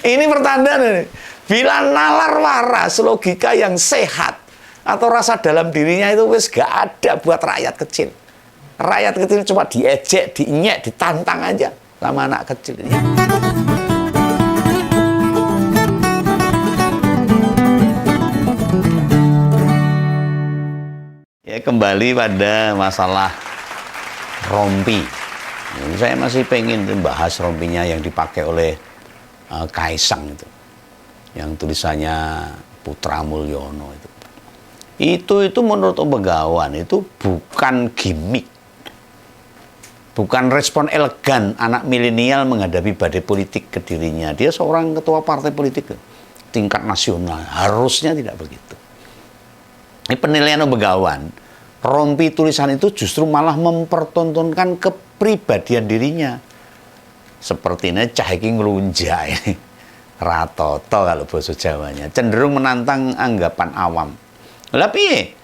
Ini pertanda nih. Bila nalar waras, logika yang sehat atau rasa dalam dirinya itu wis gak ada buat rakyat kecil. Rakyat kecil cuma diejek, diinyek, ditantang aja sama anak kecil. Ya, kembali pada masalah rompi. Saya masih pengen bahas rompinya yang dipakai oleh Kaisang itu, yang tulisannya Putra Mulyono itu. Itu menurut Om Begawan itu bukan gimmick, bukan respon elegan anak milenial menghadapi badai politik ke dirinya. Dia seorang ketua partai politik tingkat nasional, harusnya tidak begitu. Ini penilaian Om Begawan. Rompi tulisan itu justru malah mempertontonkan kepribadian dirinya. Sepertinya cahiki ngelunjak ini. Ratoto kalau bahasa Jawanya. Cenderung menantang anggapan awam. Tapi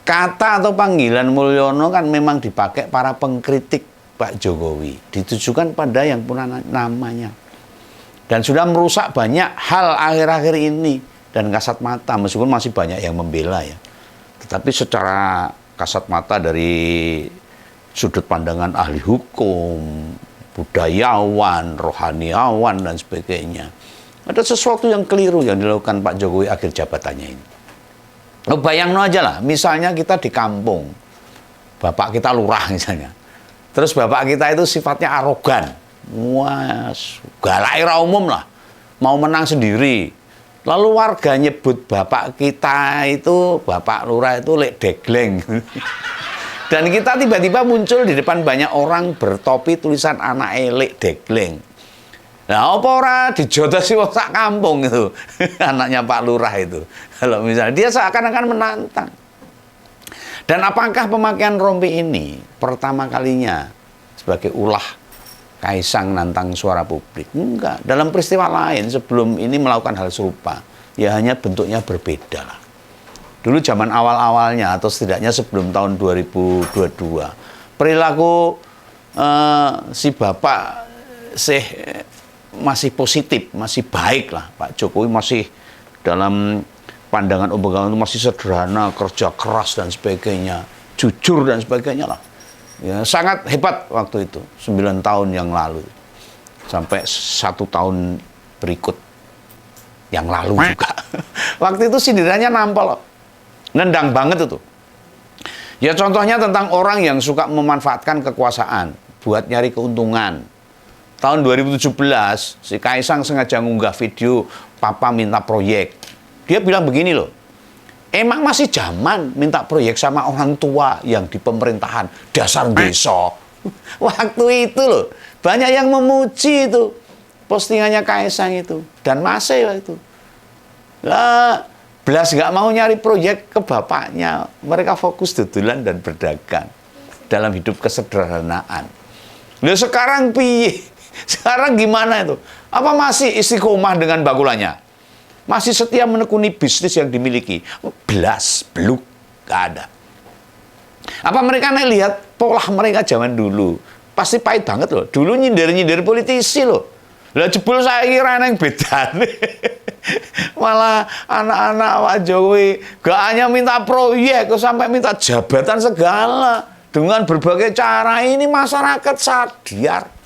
kata atau panggilan Mulyono kan memang dipakai para pengkritik Pak Jokowi. Ditujukan pada yang punya namanya. Dan sudah merusak banyak hal akhir-akhir ini. Dan kasat mata, meskipun masih banyak yang membela ya. Tetapi secara kasat mata dari sudut pandangan ahli hukum, budayawan, rohaniawan, dan sebagainya. Ada sesuatu yang keliru yang dilakukan Pak Jokowi akhir jabatannya ini. Bayangin aja lah, misalnya kita di kampung, bapak kita lurah misalnya. Terus bapak kita itu sifatnya arogan. Wah, galak ira umum lah. Mau menang sendiri. Lalu warga nyebut bapak kita itu, bapak lurah itu lek degleng. Dan kita tiba-tiba muncul di depan banyak orang bertopi tulisan anak lek degleng. Nah, apa ora dijodosi wong sak kampung itu. Anaknya Pak Lurah itu. Kalau misalnya dia seakan-akan menantang. Dan apakah pemakaian rompi ini pertama kalinya sebagai ulah Kaisang nantang suara publik? Enggak. Dalam peristiwa lain sebelum ini melakukan hal serupa, ya hanya bentuknya berbeda lah. Dulu zaman awal-awalnya atau setidaknya sebelum tahun 2022, perilaku si bapak masih positif, masih baik lah. Pak Jokowi masih dalam pandangan Om Begawan itu masih sederhana, kerja keras dan sebagainya, jujur dan sebagainya lah. Ya, sangat hebat waktu itu, 9 tahun yang lalu. Sampai 1 tahun berikut yang lalu juga. Waktu itu sindirannya nampol, nendang banget itu. Ya contohnya tentang orang yang suka memanfaatkan kekuasaan buat nyari keuntungan. Tahun 2017, si Kaisang sengaja ngunggah video papa minta proyek. Dia bilang begini loh, emang masih zaman minta proyek sama orang tua yang di pemerintahan, dasar desa. Waktu itu loh, banyak yang memuji itu postingannya Kaisang itu. Dan masih waktu itu. Lah, belas nggak mau nyari proyek ke bapaknya. Mereka fokus dudulan dan berdagang dalam hidup kesederhanaan. Loh sekarang piye? Sekarang gimana itu? Apa masih istiqomah dengan bakulannya? Masih setia menekuni bisnis yang dimiliki? Belas, beluk, gak ada. Apa mereka lihat pola mereka zaman dulu? Pasti pahit banget loh. Dulu nyindir-nyindir politisi loh. Lah jebul saya kira yang beda. Malah anak-anak Pak Jokowi gak hanya minta proyek, sampai minta jabatan segala. Dengan berbagai cara ini masyarakat sadar.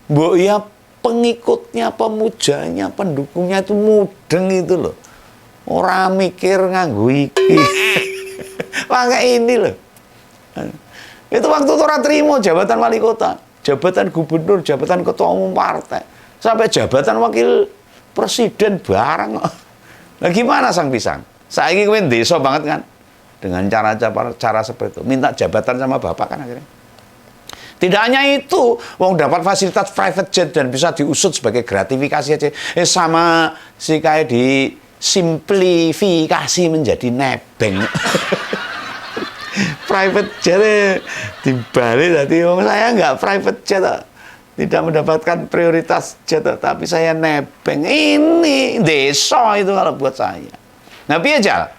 Mbok ya pengikutnya, pemujanya, pendukungnya itu mudeng itu loh. Orang mikir nganggo iki. Pakai ini loh. Itu waktu itu orang terima jabatan wali kota, jabatan gubernur, jabatan ketua umum partai, sampai jabatan wakil presiden bareng. Nah gimana sang pisang? Saya ingin desa banget kan? Dengan cara seperti itu. Minta jabatan sama bapak kan akhirnya. Tidak hanya itu, wong dapat fasilitas private jet dan bisa diusut sebagai gratifikasi aja. Sama si kayak disimplifikasi menjadi nebeng. Private jet dibalik tadi wong saya nggak private jet, tidak mendapatkan prioritas jet, tapi saya nebeng. Ini desa itu kalau buat saya. Nah piye aja,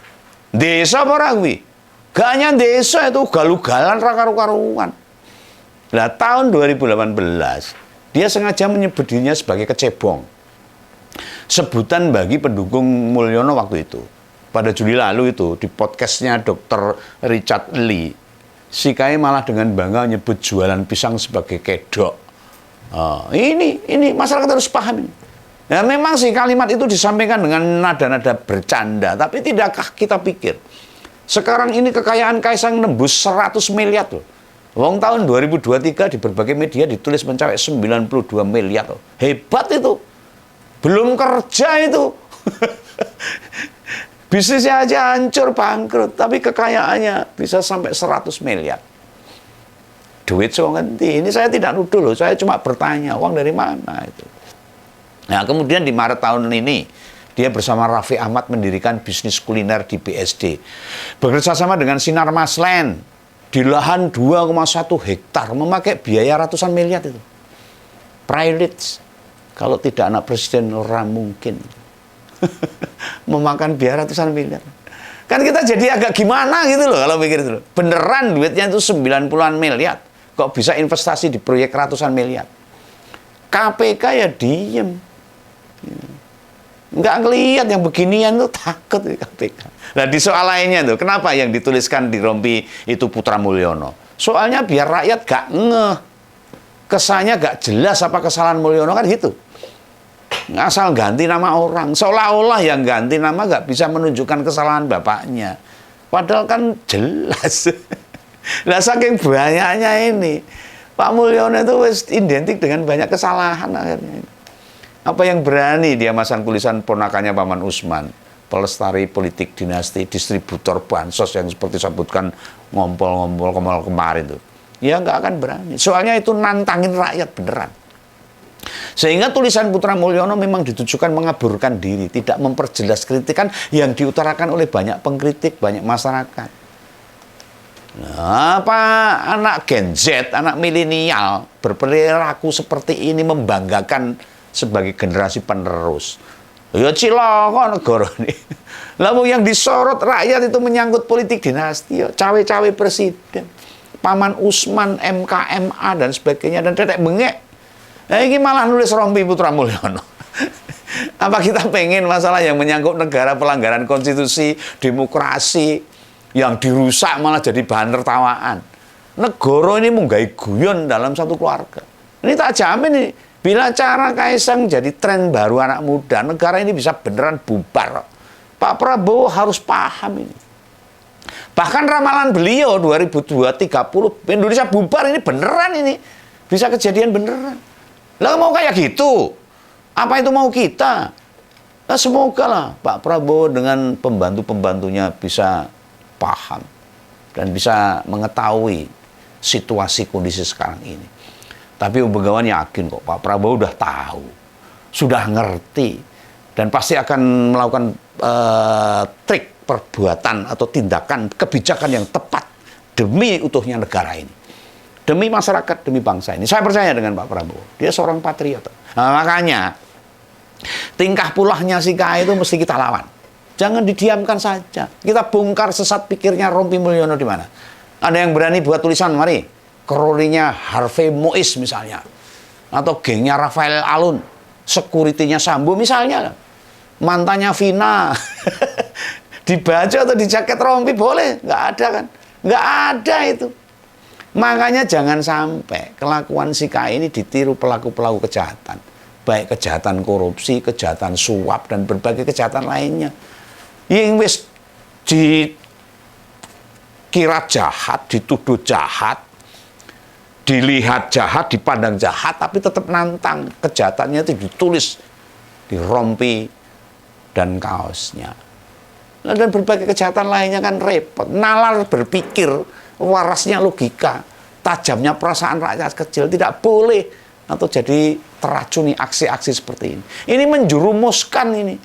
desa apa rawi? Gak hanya desa itu galugalan raka-rukaruan. Nah, tahun 2018, dia sengaja menyebut dirinya sebagai kecebong. sebutan bagi pendukung Mulyono waktu itu. Pada Juli lalu itu, di podcastnya Dr. Richard Lee, si Kai malah dengan bangga nyebut jualan pisang sebagai kedok. Ini masyarakat harus paham ini. Ya, memang sih kalimat itu disampaikan dengan nada-nada bercanda, tapi tidakkah kita pikir, sekarang ini kekayaan Kaisang nembus 100 miliar loh. Wong tahun 2023 di berbagai media ditulis mencapai 92 miliar loh. Hebat itu. Belum kerja itu. Bisnisnya aja hancur, bangkrut, tapi kekayaannya bisa sampai 100 miliar. Duit so ngerti. Ini saya tidak nuduh loh, saya cuma bertanya, uang dari mana itu. Nah, kemudian di Maret tahun ini, dia bersama Raffi Ahmad mendirikan bisnis kuliner di BSD. Bekerja sama dengan Sinar Masland, di lahan 2,1 hektar, memakai biaya ratusan miliar itu. Privilege, kalau tidak anak presiden, orang mungkin. Memakan biaya ratusan miliar. Kan kita jadi agak gimana gitu loh kalau pikir itu. Beneran duitnya itu 90-an miliar. Kok bisa investasi di proyek ratusan miliar? KPK ya diem. Nggak ngelihat yang beginian tuh, takut KPK. Nah di soal lainnya tuh, kenapa yang dituliskan di rompi itu Putra Mulyono? Soalnya biar rakyat gak ngeh. Kesannya gak jelas apa kesalahan Mulyono kan gitu. Asal ganti nama orang, seolah-olah yang ganti nama nggak bisa menunjukkan kesalahan bapaknya. Padahal kan jelas. Lah saking banyaknya ini, Pak Mulyono itu identik dengan banyak kesalahan akhirnya. Apa yang berani dia masang tulisan ponakannya Paman Usman, pelestari politik dinasti, distributor bansos yang seperti sebutkan ngompol-ngompol kemarin itu. Ya nggak akan berani. Soalnya itu nantangin rakyat beneran. Sehingga tulisan Putra Mulyono memang ditujukan mengaburkan diri, tidak memperjelas kritikan yang diutarakan oleh banyak pengkritik, banyak masyarakat. Nah, apa anak Gen Z, anak milenial berperilaku seperti ini membanggakan sebagai generasi penerus. Ya cilaka negara ini. Lalu yang disorot rakyat itu menyangkut politik dinasti, ya. Cawe-cawe presiden, Paman Usman, MKMA dan sebagainya, dan tetek bengek. Nah, ini malah nulis rompi Putra Mulyono. Apa kita pengen masalah yang menyangkut negara, pelanggaran konstitusi, demokrasi, yang dirusak malah jadi bahan tertawaan. Negara ini munggai guyon dalam satu keluarga. Ini tak jamin nih, bila cara Kaisang jadi tren baru anak muda, negara ini bisa beneran bubar. Pak Prabowo harus paham ini. Bahkan ramalan beliau 2030 Indonesia bubar ini beneran ini. Bisa kejadian beneran. Lah mau kayak gitu? Apa itu mau kita? Nah, semoga lah Pak Prabowo dengan pembantu-pembantunya bisa paham dan bisa mengetahui situasi kondisi sekarang ini. Tapi Begawan yakin kok Pak Prabowo udah tahu, sudah ngerti, dan pasti akan melakukan trik perbuatan atau tindakan kebijakan yang tepat demi utuhnya negara ini. Demi masyarakat, demi bangsa ini. Saya percaya dengan Pak Prabowo. Dia seorang patriot. Nah, makanya, tingkah pulahnya si Kai itu mesti kita lawan. Jangan didiamkan saja. Kita bongkar sesat pikirnya Rompi Mulyono di mana. Ada yang berani buat tulisan, mari. Kroninya Harvey Mois misalnya. Atau gengnya Rafael Alun. Security-nya Sambo misalnya. Mantannya Vina. Dibaca atau di jaket rompi boleh. Nggak ada kan. Nggak ada itu. Makanya jangan sampai kelakuan si Kai ini ditiru pelaku-pelaku kejahatan. Baik kejahatan korupsi, kejahatan suap, dan berbagai kejahatan lainnya. Yang wis dikira jahat, dituduh jahat, dilihat jahat, dipandang jahat, tapi tetap nantang. Kejahatannya itu ditulis di rompi dan kaosnya. Dan berbagai kejahatan lainnya kan repot. Nalar berpikir, warasnya logika, tajamnya perasaan rakyat kecil tidak boleh atau jadi teracuni aksi-aksi seperti ini. Ini menjerumuskan ini.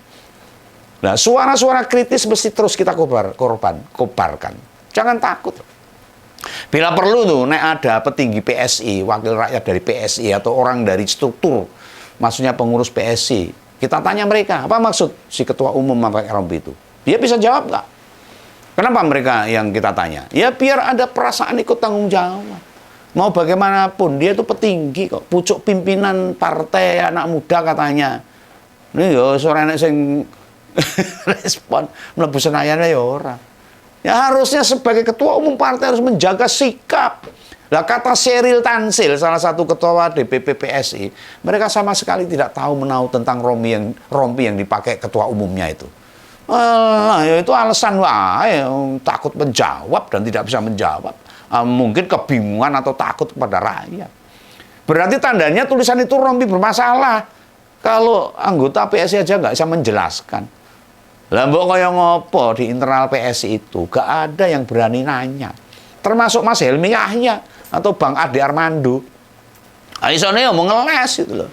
Nah, suara-suara kritis mesti terus kita kobarkan. Jangan takut. Bila perlu tuh, nek ada petinggi PSI, wakil rakyat dari PSI atau orang dari struktur, maksudnya pengurus PSI, kita tanya mereka, apa maksud si ketua umum memakai rompi itu? Dia bisa jawab nggak? Kenapa mereka yang kita tanya? Ya biar ada perasaan ikut tanggung jawab. Mau bagaimanapun, dia itu petinggi kok. Pucuk pimpinan partai anak muda katanya. Ini ya ora enek sing respon mlebu Senayan ya ora. Ya harusnya sebagai ketua umum partai harus menjaga sikap. Lah kata Sheryl Tanzil, salah satu ketua DPP PSI, mereka sama sekali tidak tahu menahu tentang rompi yang dipakai ketua umumnya itu. Ya itu alasan wae, takut menjawab dan tidak bisa menjawab. Mungkin kebingungan atau takut kepada rakyat. Berarti tandanya tulisan itu rompi bermasalah. Kalau anggota PSI aja nggak bisa menjelaskan. Lah mbok kaya ngopo di internal PSI itu gak ada yang berani nanya. Termasuk Mas Helmi Yahya atau Bang Ade Armando. Isone ya mau ngeles gitu loh.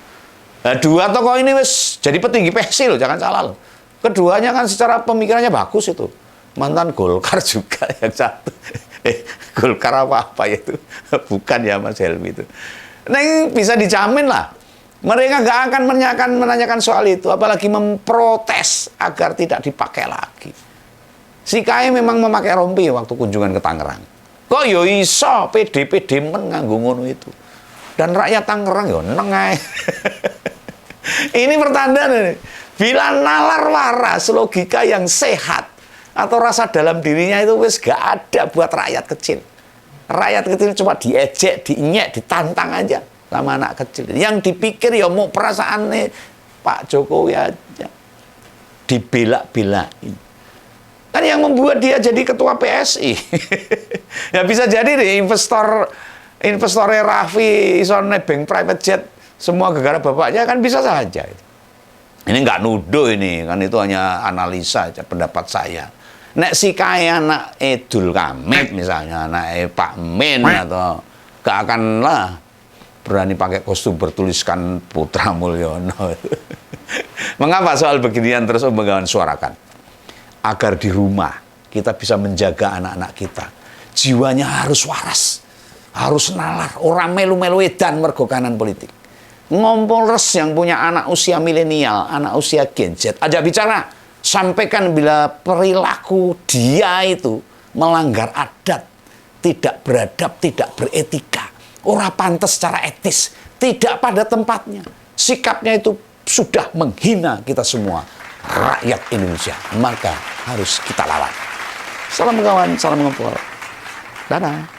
Nah, dua tokoh ini wis jadi petinggi PSI loh, jangan salah loh. Keduanya kan secara pemikirannya bagus itu. Mantan Golkar juga yang satu. Golkar apa ya itu? Bukan ya Mas Helmi itu. Nah, ini bisa dijamin lah. Mereka nggak akan menanyakan soal itu, apalagi memprotes agar tidak dipakai lagi. Si Kai memang memakai rompi waktu kunjungan ke Tangerang. Kok yo iso PD men nganggo ngono itu. Dan rakyat Tangerang yo neng ae. Ini pertanda nih. Bila nalar waras, logika yang sehat atau rasa dalam dirinya itu wis gak ada buat rakyat kecil. Rakyat kecil cuma diejek, diinyek, ditantang aja sama anak kecil. Yang dipikir ya mau perasaannya Pak Jokowi aja. Dibelak-belain. Kan yang membuat dia jadi ketua PSI. Ya bisa jadi deh investornya Raffi iso nebeng private jet semua gara-gara bapaknya, kan bisa saja itu. Ini nggak nuduh ini, kan itu hanya analisa aja pendapat saya. Nek si kaya anak Edul Kamit misalnya, anak Pak Min atau gak akan lah berani pakai kostum bertuliskan Putra Mulyono. Mengapa soal beginian terus Om Bengawan suarakan? Agar di rumah kita bisa menjaga anak-anak kita. Jiwanya harus waras, harus nalar, orang melu-melu edan mergo kanan politik. Ngompolres yang punya anak usia milenial, anak usia Gen Z, ajak bicara, sampaikan bila perilaku dia itu melanggar adat, tidak beradab, tidak beretika, ora pantas secara etis, tidak pada tempatnya. Sikapnya itu sudah menghina kita semua, rakyat Indonesia. Maka harus kita lawan. Salam kawan, salam ngompol. Dadah.